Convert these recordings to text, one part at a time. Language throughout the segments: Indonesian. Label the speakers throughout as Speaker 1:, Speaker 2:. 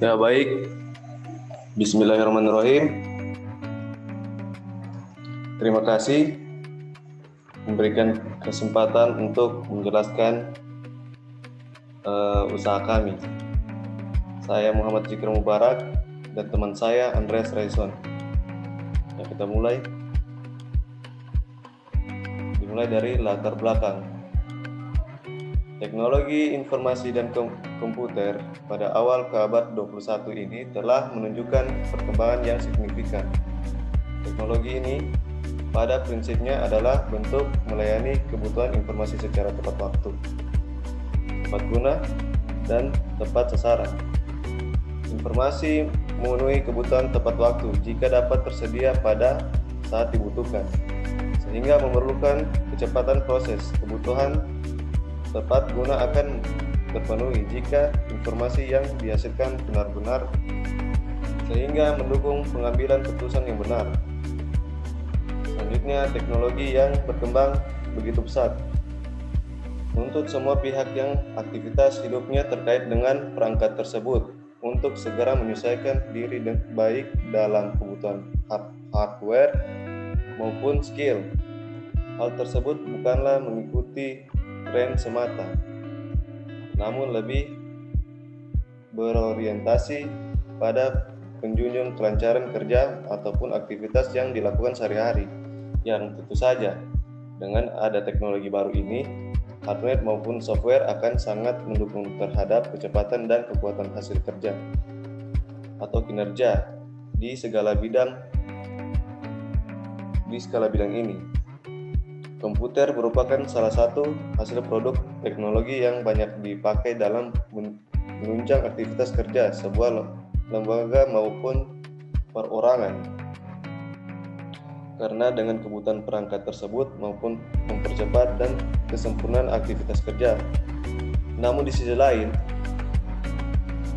Speaker 1: Ya baik, Bismillahirrahmanirrahim. Terima kasih memberikan kesempatan untuk menjelaskan usaha kami. Saya Muhammad Zikr Mubarak dan teman saya Andreas Raison. Ya, kita mulai. Dimulai dari latar belakang. Teknologi informasi dan komputer pada awal keabad 21 ini telah menunjukkan perkembangan yang signifikan. Teknologi ini pada prinsipnya adalah bentuk melayani kebutuhan informasi secara tepat waktu, tepat guna, dan tepat sasaran. Informasi memenuhi kebutuhan tepat waktu jika dapat tersedia pada saat dibutuhkan, sehingga memerlukan kecepatan proses. Kebutuhan tepat guna akan terpenuhi jika informasi yang dihasilkan benar-benar, sehingga mendukung pengambilan keputusan yang benar. Selanjutnya, teknologi yang berkembang begitu pesat menuntut semua pihak yang aktivitas hidupnya terkait dengan perangkat tersebut untuk segera menyesuaikan diri baik dalam kebutuhan hardware maupun skill. Hal tersebut bukanlah mengikuti tren semata, namun lebih berorientasi pada penjunjung kelancaran kerja ataupun aktivitas yang dilakukan sehari-hari, yang tentu saja dengan ada teknologi baru ini, hardware maupun software akan sangat mendukung terhadap kecepatan dan kekuatan hasil kerja atau kinerja di skala bidang ini. Komputer merupakan salah satu hasil produk teknologi yang banyak dipakai dalam menunjang aktivitas kerja sebuah lembaga maupun perorangan. Karena dengan kebutuhan perangkat tersebut maupun mempercepat dan kesempurnaan aktivitas kerja. Namun di sisi lain,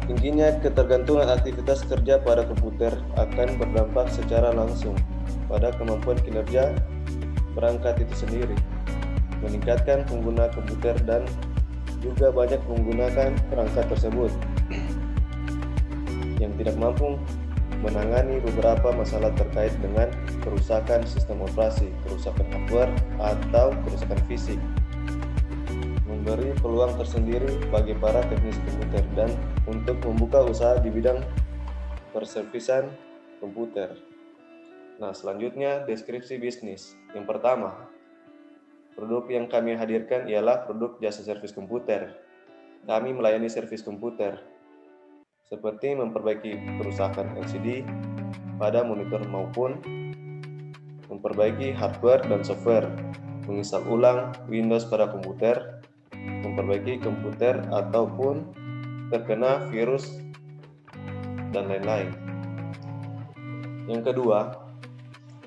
Speaker 1: tingginya ketergantungan aktivitas kerja pada komputer akan berdampak secara langsung pada kemampuan kinerja perangkat itu sendiri, meningkatkan pengguna komputer dan juga banyak menggunakan perangkat tersebut yang tidak mampu menangani beberapa masalah terkait dengan kerusakan sistem operasi, kerusakan hardware, atau kerusakan fisik, memberi peluang tersendiri bagi para teknisi komputer dan untuk membuka usaha di bidang perservisan komputer. Nah, selanjutnya deskripsi bisnis. Yang pertama, produk yang kami hadirkan ialah produk jasa servis komputer. Kami melayani servis komputer, seperti memperbaiki kerusakan LCD pada monitor maupun memperbaiki hardware dan software, menginstal ulang Windows pada komputer, memperbaiki komputer ataupun terkena virus, dan lain-lain. Yang kedua,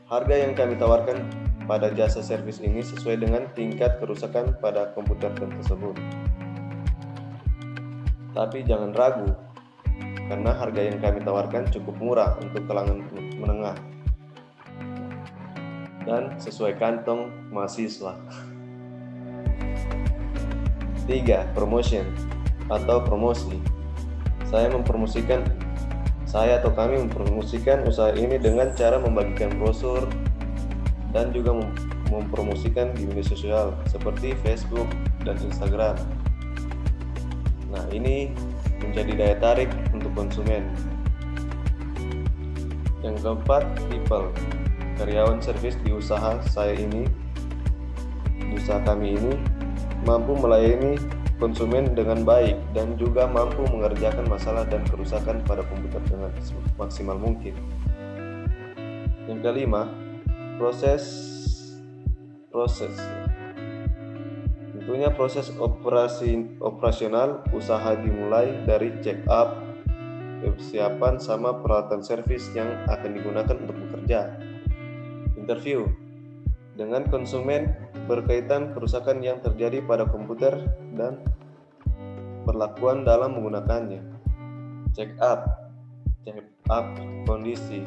Speaker 1: harga yang kami tawarkan pada jasa servis ini sesuai dengan tingkat kerusakan pada komputer tersebut. Tapi jangan ragu, karena harga yang kami tawarkan cukup murah untuk kalangan menengah dan sesuai kantong mahasiswa. 3. Promotion atau promosi. Kami mempromosikan usaha ini dengan cara membagikan brosur dan juga mempromosikan di media sosial seperti Facebook dan Instagram. Nah, ini menjadi daya tarik untuk konsumen. Yang keempat, people. Karyawan servis di usaha kami ini mampu melayani konsumen dengan baik dan juga mampu mengerjakan masalah dan kerusakan pada komputer dengan maksimal mungkin. Yang kelima, proses. Tentunya proses operasional usaha dimulai dari check up, persiapan sama peralatan servis yang akan digunakan untuk bekerja. Interview dengan konsumen berkaitan kerusakan yang terjadi pada komputer dan perlakuan dalam menggunakannya. Check up kondisi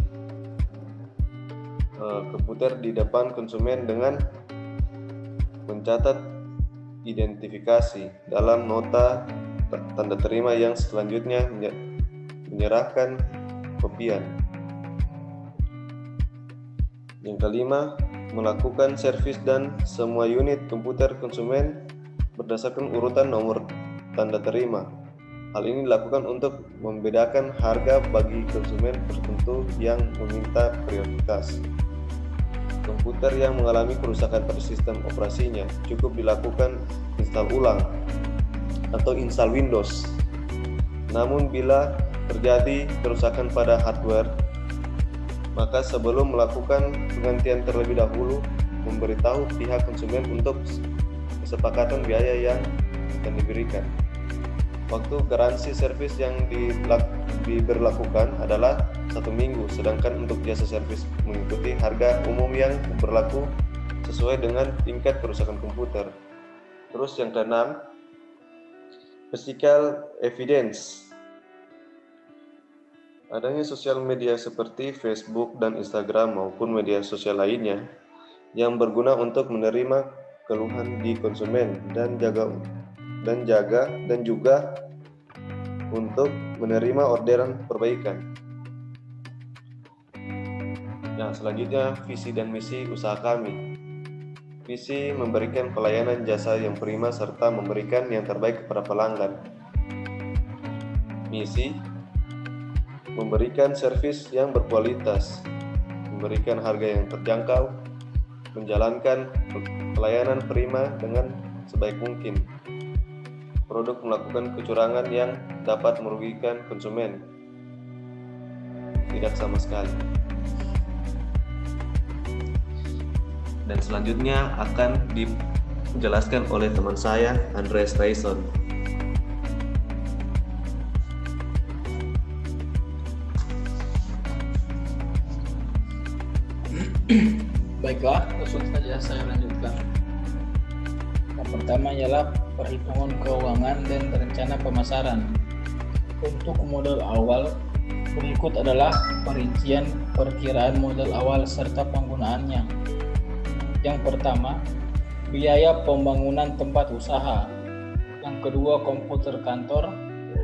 Speaker 1: komputer di depan konsumen dengan mencatat identifikasi dalam nota tanda terima yang selanjutnya menyerahkan kopian. Yang kelima, melakukan servis dan semua unit komputer konsumen berdasarkan urutan nomor tanda terima. Hal ini dilakukan untuk membedakan harga bagi konsumen tertentu yang meminta prioritas. Komputer yang mengalami kerusakan pada sistem operasinya cukup dilakukan install ulang atau install Windows. Namun bila terjadi kerusakan pada hardware, maka sebelum melakukan penggantian terlebih dahulu, memberitahu pihak konsumen untuk kesepakatan biaya yang akan diberikan. Waktu garansi servis yang diberlakukan adalah 1 minggu, sedangkan untuk jasa servis mengikuti harga umum yang berlaku sesuai dengan tingkat kerusakan komputer. Terus yang keenam, physical evidence. Adanya sosial media seperti Facebook dan Instagram maupun media sosial lainnya yang berguna untuk menerima keluhan di konsumen dan juga untuk menerima orderan perbaikan. Nah, selanjutnya visi dan misi usaha kami. Visi memberikan pelayanan jasa yang prima serta memberikan yang terbaik kepada pelanggan. Misi memberikan servis yang berkualitas, memberikan harga yang terjangkau, menjalankan pelayanan prima dengan sebaik mungkin. Produk melakukan kecurangan yang dapat merugikan konsumen. Tidak sama sekali. Dan selanjutnya akan dijelaskan oleh teman saya, Andreas Tyson.
Speaker 2: Baiklah, langsung saja saya lanjutkan. Yang pertama ialah perhitungan keuangan dan rencana pemasaran. Untuk modal awal, berikut adalah perincian perkiraan modal awal serta penggunaannya. Yang pertama, biaya pembangunan tempat usaha. Yang kedua, komputer kantor.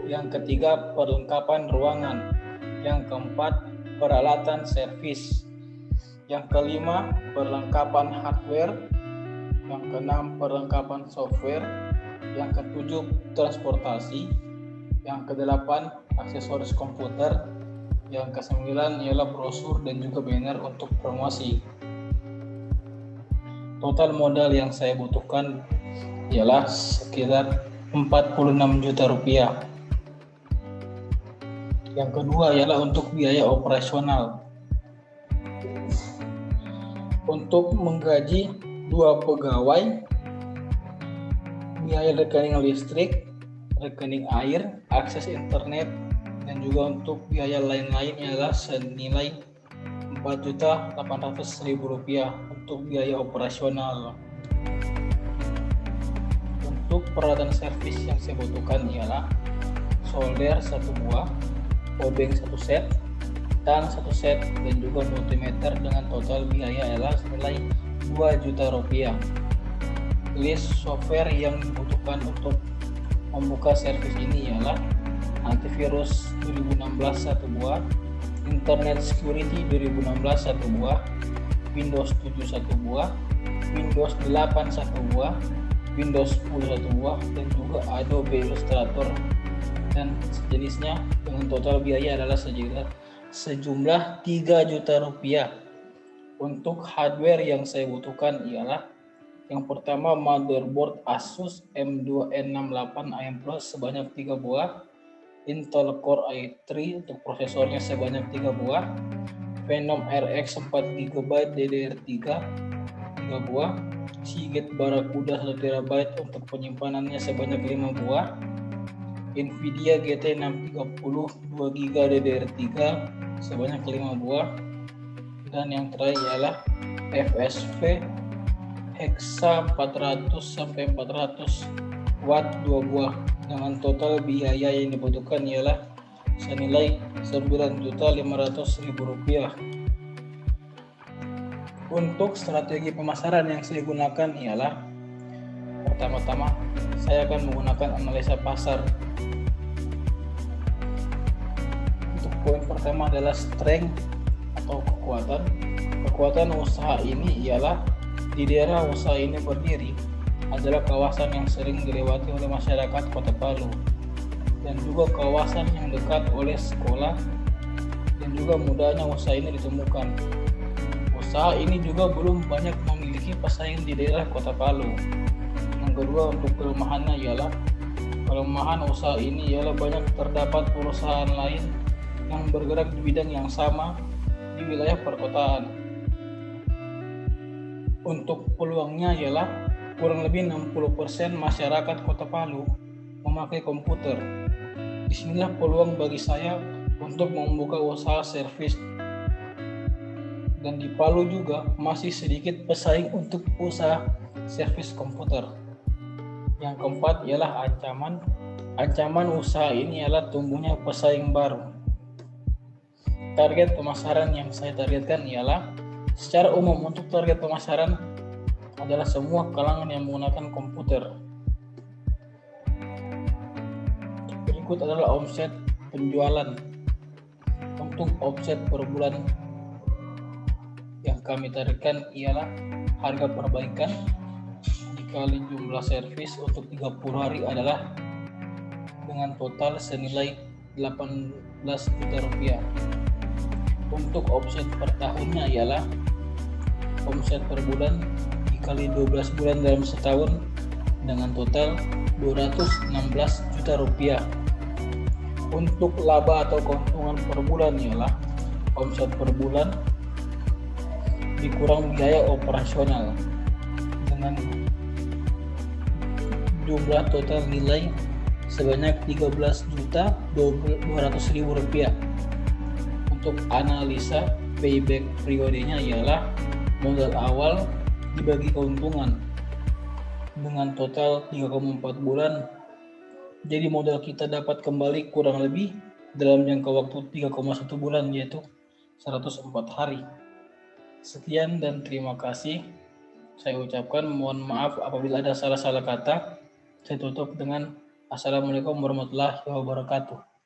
Speaker 2: Yang ketiga, perlengkapan ruangan. Yang keempat, peralatan servis. Yang kelima, perlengkapan hardware. Yang keenam, perlengkapan software. Yang ketujuh, transportasi. Yang kedelapan, aksesoris komputer. Yang kesembilan ialah brosur dan juga banner untuk promosi. Total modal yang saya butuhkan ialah sekitar 46 juta rupiah. Yang kedua ialah untuk biaya operasional. Untuk menggaji 2 pegawai, biaya rekening listrik, rekening air, akses internet, dan juga untuk biaya lain-lain ialah senilai 4.800.000 rupiah untuk biaya operasional. Untuk peralatan servis yang saya butuhkan ialah solder 1 buah, obeng 1 set, tang 1 set, dan juga multimeter dengan total biaya ialah senilai 2 juta rupiah. List software yang dibutuhkan untuk membuka servis ini ialah antivirus 2016 1 buah, internet security 2016 1 buah, Windows 7 1 buah, Windows 8 1 buah, Windows 10 1 buah, dan juga Adobe Illustrator dan sejenisnya dengan total biaya adalah sejumlah 3 juta rupiah. Untuk hardware yang saya butuhkan ialah yang pertama motherboard Asus M2N68 AM Plus sebanyak 3 buah, Intel Core i3 untuk prosesornya sebanyak 3 buah, Phenom RX 4GB DDR3 3 buah, Seagate Barracuda 1 TB untuk penyimpanannya sebanyak 5 buah, Nvidia GT 630 2GB DDR3 sebanyak 5 buah, dan yang terakhir ialah FSV Hexa 400 sampai 400 watt 2 buah dengan total biaya yang dibutuhkan ialah senilai 9.500.000 rupiah. Untuk strategi pemasaran yang saya gunakan ialah pertama-tama saya akan menggunakan analisa pasar. poin pertama adalah strength atau kekuatan. Kekuatan usaha ini ialah di daerah usaha ini berdiri adalah kawasan yang sering dilewati oleh masyarakat Kota Palu dan juga kawasan yang dekat oleh sekolah dan juga mudahnya usaha ini ditemukan. Usaha ini juga belum banyak memiliki pesaing di daerah Kota Palu. Yang kedua, untuk kelemahannya ialah kelemahan usaha ini ialah banyak terdapat perusahaan lain yang bergerak di bidang yang sama di wilayah perkotaan. Untuk peluangnya ialah kurang lebih 60% masyarakat Kota Palu memakai komputer. Disinilah peluang bagi saya untuk membuka usaha servis. Dan di Palu juga masih sedikit pesaing untuk usaha servis komputer. Yang keempat ialah ancaman. Ancaman usaha ini ialah tumbuhnya pesaing baru. Target pemasaran yang saya targetkan ialah secara umum untuk target pemasaran adalah semua kalangan yang menggunakan komputer. Berikut adalah omset penjualan. Untuk omset per bulan yang kami targetkan ialah harga perbaikan dikali jumlah servis untuk 30 hari adalah dengan total senilai 18 juta rupiah. Untuk omset per tahunnya ialah omset per bulan dikali 12 bulan dalam setahun dengan total 216 juta rupiah. Untuk laba atau keuntungan per bulan ialah omset per bulan dikurang biaya operasional dengan jumlah total nilai sebanyak 13.200.000 rupiah. Untuk analisa payback periodenya ialah modal awal dibagi keuntungan dengan total 3,4 bulan. Jadi modal kita dapat kembali kurang lebih dalam jangka waktu 3,1 bulan yaitu 104 hari. Sekian dan terima kasih. Saya ucapkan mohon maaf apabila ada salah-salah kata. Saya tutup dengan Assalamualaikum warahmatullahi wabarakatuh.